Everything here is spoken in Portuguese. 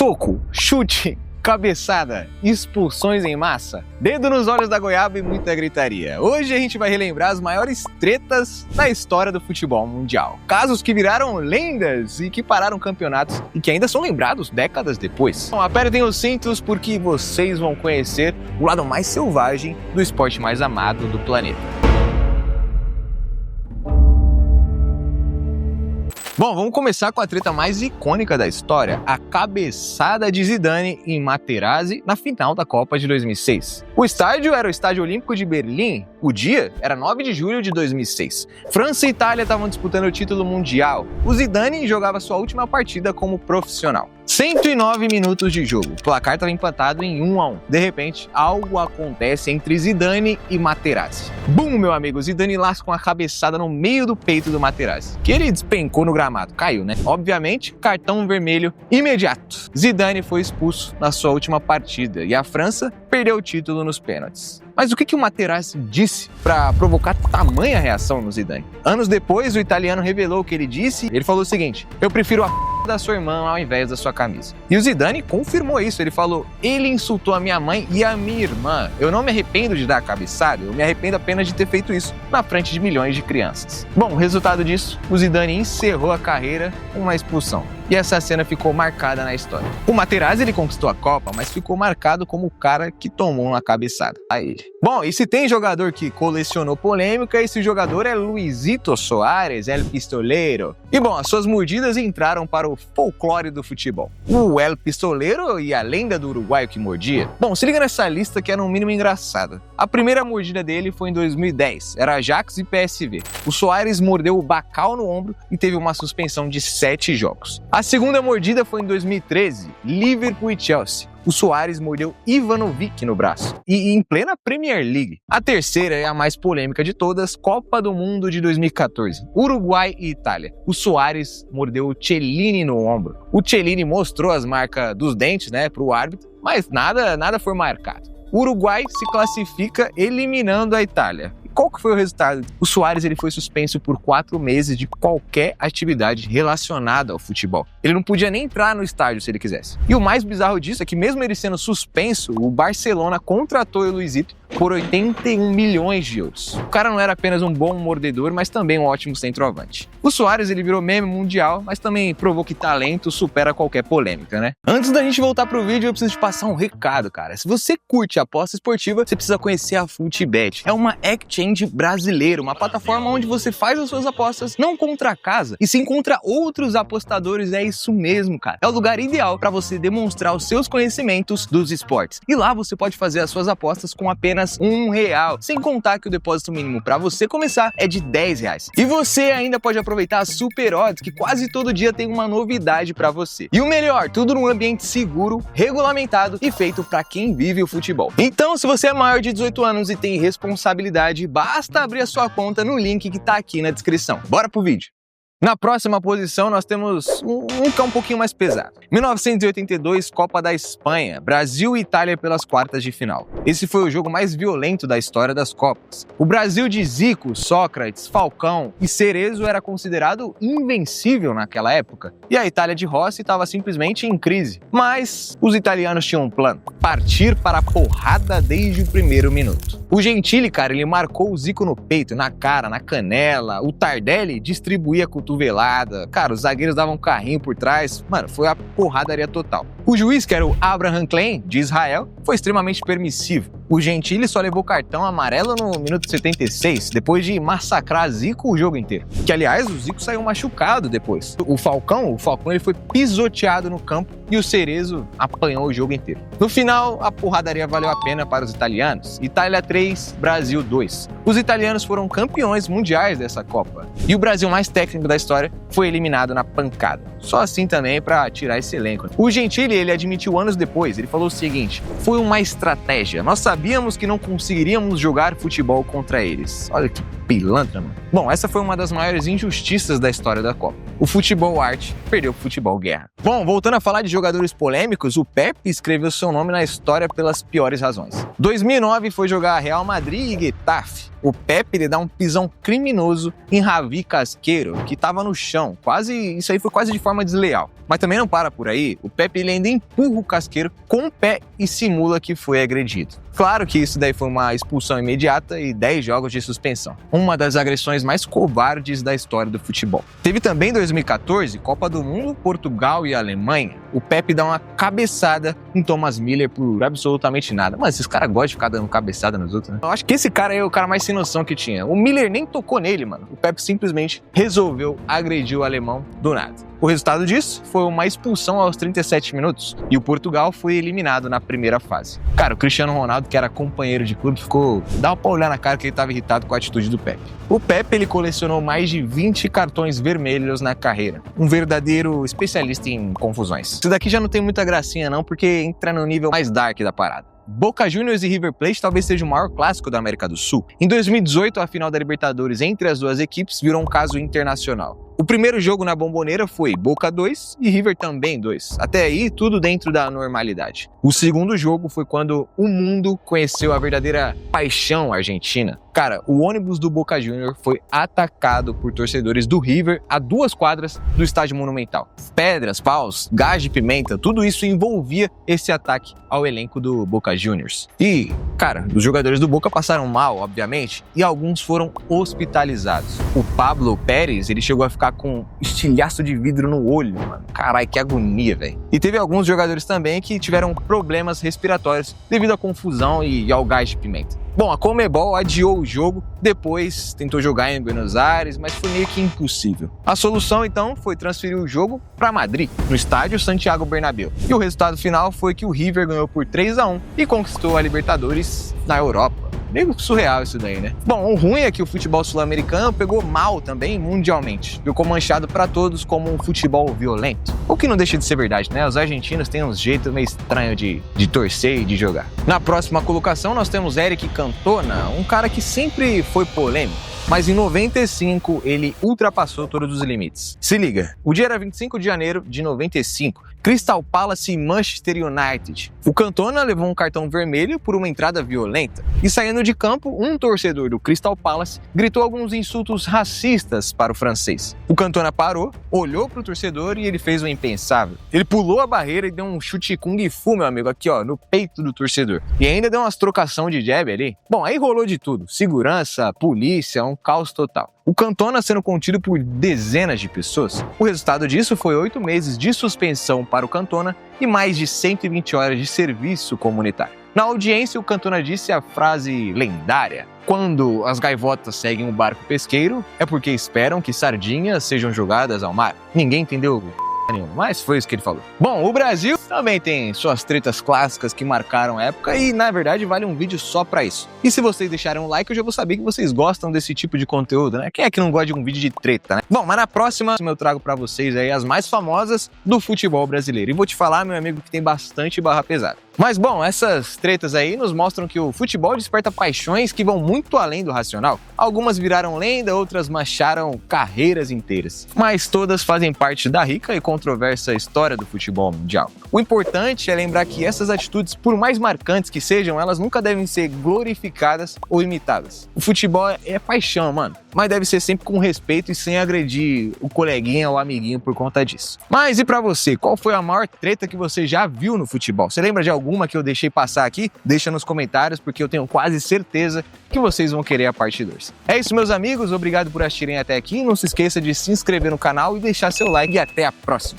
soco, chute, cabeçada, expulsões em massa, dedo nos olhos da goiaba e muita gritaria. Hoje a gente vai relembrar as maiores tretas da história do futebol mundial. Casos que viraram lendas e que pararam campeonatos e que ainda são lembrados décadas depois. Então, apertem os cintos porque vocês vão conhecer o lado mais selvagem do esporte mais amado do planeta. Bom, vamos começar com a treta mais icônica da história, a cabeçada de Zidane em Materazzi na final da Copa de 2006. O estádio era o Estádio Olímpico de Berlim, o dia era 9 de julho de 2006. França e Itália estavam disputando o título mundial. O Zidane jogava sua última partida como profissional. 109 minutos de jogo, o placar estava empatado em 1-1. De repente, algo acontece entre Zidane e Materazzi. Bum, meu amigo, Zidane lasca uma cabeçada no meio do peito do Materazzi, que ele despencou no gramado, caiu, né? Obviamente, cartão vermelho imediato. Zidane foi expulso na sua última partida e a França perdeu o título nos pênaltis. Mas o que o Materazzi disse para provocar tamanha reação no Zidane? Anos depois, o italiano revelou o que ele disse. Ele falou o seguinte: eu prefiro a da sua irmã ao invés da sua camisa. E o Zidane confirmou isso. Ele falou: ele insultou a minha mãe e a minha irmã. Eu não me arrependo de dar a cabeçada, eu me arrependo apenas de ter feito isso na frente de milhões de crianças. Bom, o resultado disso, o Zidane encerrou a carreira com uma expulsão. E essa cena ficou marcada na história. O Materazzi, ele conquistou a Copa, mas ficou marcado como o cara que tomou uma cabeçada a ele. Bom, e se tem jogador que colecionou polêmica, esse jogador é Luisito Soares, El Pistolero. E bom, as suas mordidas entraram para o folclore do futebol. O El Pistolero e a lenda do uruguaio que mordia. Bom, se liga nessa lista que é no mínimo engraçada. A primeira mordida dele foi em 2010, era Ajax e PSV. O Soares mordeu o Bacal no ombro e teve uma suspensão de 7 jogos. A segunda mordida foi em 2013, Liverpool e Chelsea. O Soares mordeu Ivanovic no braço, e em plena Premier League. A terceira é a mais polêmica de todas, Copa do Mundo de 2014, Uruguai e Itália. O Soares mordeu o Chiellini no ombro. O Chiellini mostrou as marcas dos dentes, para o árbitro, mas nada foi marcado. O Uruguai se classifica eliminando a Itália. Qual que foi o resultado? O Soares ele foi suspenso por 4 meses de qualquer atividade relacionada ao futebol. Ele não podia nem entrar no estádio se ele quisesse. E o mais bizarro disso é que mesmo ele sendo suspenso, o Barcelona contratou o Luisito por 81 milhões de euros. O cara não era apenas um bom mordedor, mas também um ótimo centroavante. O Soares ele virou meme mundial, mas também provou que talento supera qualquer polêmica, né? Antes da gente voltar pro vídeo, eu preciso te passar um recado, cara. Se você curte aposta esportiva, você precisa conhecer a Futbet. É uma exchange brasileira, uma plataforma onde você faz as suas apostas não contra a casa, e sim contra outros apostadores. É isso mesmo, cara. É o lugar ideal para você demonstrar os seus conhecimentos dos esportes. E lá você pode fazer as suas apostas com apenas R$1, sem contar que o depósito mínimo para você começar é de R$10. E você ainda pode aproveitar a Super Odds, que quase todo dia tem uma novidade para você. E o melhor, tudo num ambiente seguro, regulamentado e feito para quem vive o futebol. Então, se você é maior de 18 anos e tem responsabilidade, basta abrir a sua conta no link que tá aqui na descrição. Bora pro vídeo! Na próxima posição, nós temos um que é um pouquinho mais pesado. 1982, Copa da Espanha, Brasil e Itália pelas quartas de final. Esse foi o jogo mais violento da história das Copas. O Brasil de Zico, Sócrates, Falcão e Cerezo era considerado invencível naquela época. E a Itália de Rossi estava simplesmente em crise. Mas os italianos tinham um plano: partir para a porrada desde o primeiro minuto. O Gentili, cara, ele marcou o Zico no peito, na cara, na canela. O Tardelli distribuía cotovelada. Cara, os zagueiros davam um carrinho por trás. Mano, foi a porradaria total. O juiz, que era o Abraham Klein, de Israel, foi extremamente permissivo. O Gentili só levou cartão amarelo no minuto 76, depois de massacrar Zico o jogo inteiro. Que, aliás, o Zico saiu machucado depois. O Falcão ele foi pisoteado no campo e o Cerezo apanhou o jogo inteiro. No final, a porradaria valeu a pena para os italianos. Itália 3, Brasil 2. Os italianos foram campeões mundiais dessa Copa. E o Brasil mais técnico da história foi eliminado na pancada. Só assim também para tirar esse elenco. O Gentili, ele admitiu anos depois, ele falou o seguinte: foi uma estratégia. Nós sabíamos que não conseguiríamos jogar futebol contra eles. Olha que pilantra, mano. Bom, essa foi uma das maiores injustiças da história da Copa. O futebol arte perdeu o futebol guerra. Bom, voltando a falar de jogadores polêmicos, o Pepe escreveu seu nome na história pelas piores razões. 2009 foi jogar Real Madrid e Getafe. O Pepe ele dá um pisão criminoso em Javi Casqueiro, que estava no chão. Isso aí foi quase de forma desleal. Mas também não para por aí, o Pepe ele ainda empurra o Casqueiro com o pé e simula que foi agredido. Claro que isso daí foi uma expulsão imediata e 10 jogos de suspensão. Uma das agressões mais covardes da história do futebol. Teve também em 2014, Copa do Mundo, Portugal e Alemanha. O Pepe dá uma cabeçada em Thomas Müller por absolutamente nada. Mas esses caras gostam de ficar dando cabeçada nos outros, né? Eu acho que esse cara aí é o cara mais sem noção que tinha. O Müller nem tocou nele, mano. O Pepe simplesmente resolveu agredir o alemão do nada. O resultado disso foi uma expulsão aos 37 minutos e o Portugal foi eliminado na primeira fase. Cara, o Cristiano Ronaldo, que era companheiro de clube, dá pra olhar na cara que ele estava irritado com a atitude do Pepe. O Pepe ele colecionou mais de 20 cartões vermelhos na carreira. Um verdadeiro especialista em confusões. Isso daqui já não tem muita gracinha não, porque entra no nível mais dark da parada. Boca Juniors e River Plate talvez seja o maior clássico da América do Sul. Em 2018, a final da Libertadores entre as duas equipes virou um caso internacional. O primeiro jogo na Bombonera foi Boca 2 e River também 2. Até aí, tudo dentro da normalidade. O segundo jogo foi quando o mundo conheceu a verdadeira paixão argentina. Cara, o ônibus do Boca Juniors foi atacado por torcedores do River a 2 quadras do estádio Monumental. Pedras, paus, gás de pimenta, tudo isso envolvia esse ataque ao elenco do Boca Juniors. E, cara, os jogadores do Boca passaram mal, obviamente, e alguns foram hospitalizados. O Pablo Pérez, ele chegou a ficar com estilhaço de vidro no olho, mano. Caralho, que agonia, velho. E teve alguns jogadores também que tiveram problemas respiratórios devido à confusão e ao gás de pimenta. Bom, a Conmebol adiou o jogo, depois tentou jogar em Buenos Aires, mas foi meio que impossível. A solução, então, foi transferir o jogo para Madrid, no estádio Santiago Bernabéu. E o resultado final foi que o River ganhou por 3-1 e conquistou a Libertadores na Europa. Meio surreal isso daí, né? Bom, o ruim é que o futebol sul-americano pegou mal também mundialmente. Ficou manchado pra todos como um futebol violento. O que não deixa de ser verdade, né? Os argentinos têm um jeito meio estranho de torcer e de jogar. Na próxima colocação nós temos Eric Cantona, um cara que sempre foi polêmico. Mas em 95 ele ultrapassou todos os limites. Se liga, o dia era 25 de janeiro de 95, Crystal Palace e Manchester United. O Cantona levou um cartão vermelho por uma entrada violenta. E saindo de campo, um torcedor do Crystal Palace gritou alguns insultos racistas para o francês. O Cantona parou, olhou para o torcedor e ele fez o impensável. Ele pulou a barreira e deu um chute kung fu, meu amigo, aqui ó, no peito do torcedor. E ainda deu umas trocação de jab ali. Bom, aí rolou de tudo. Segurança, polícia, um caos total. O Cantona sendo contido por dezenas de pessoas. O resultado disso foi 8 meses de suspensão para o Cantona e mais de 120 horas de serviço comunitário. Na audiência, o Cantona disse a frase lendária: quando as gaivotas seguem o barco pesqueiro, é porque esperam que sardinhas sejam jogadas ao mar. Ninguém entendeu nenhum, mas foi isso que ele falou. Bom, o Brasil também tem suas tretas clássicas que marcaram a época e, na verdade, vale um vídeo só pra isso. E se vocês deixarem um like, eu já vou saber que vocês gostam desse tipo de conteúdo, né? Quem é que não gosta de um vídeo de treta, né? Bom, mas na próxima eu trago pra vocês aí as mais famosas do futebol brasileiro. E vou te falar, meu amigo, que tem bastante barra pesada. Mas, bom, essas tretas aí nos mostram que o futebol desperta paixões que vão muito além do racional. Algumas viraram lenda, outras mancharam carreiras inteiras. Mas todas fazem parte da rica e controversa história do futebol mundial. O importante é lembrar que essas atitudes, por mais marcantes que sejam, elas nunca devem ser glorificadas ou imitadas. O futebol é paixão, mano, mas deve ser sempre com respeito e sem agredir o coleguinha ou amiguinho por conta disso. Mas e pra você, qual foi a maior treta que você já viu no futebol? Você lembra de alguma que eu deixei passar aqui? Deixa nos comentários, porque eu tenho quase certeza que vocês vão querer a parte 2. É isso, meus amigos, obrigado por assistirem até aqui. Não se esqueça de se inscrever no canal e deixar seu like, e até a próxima.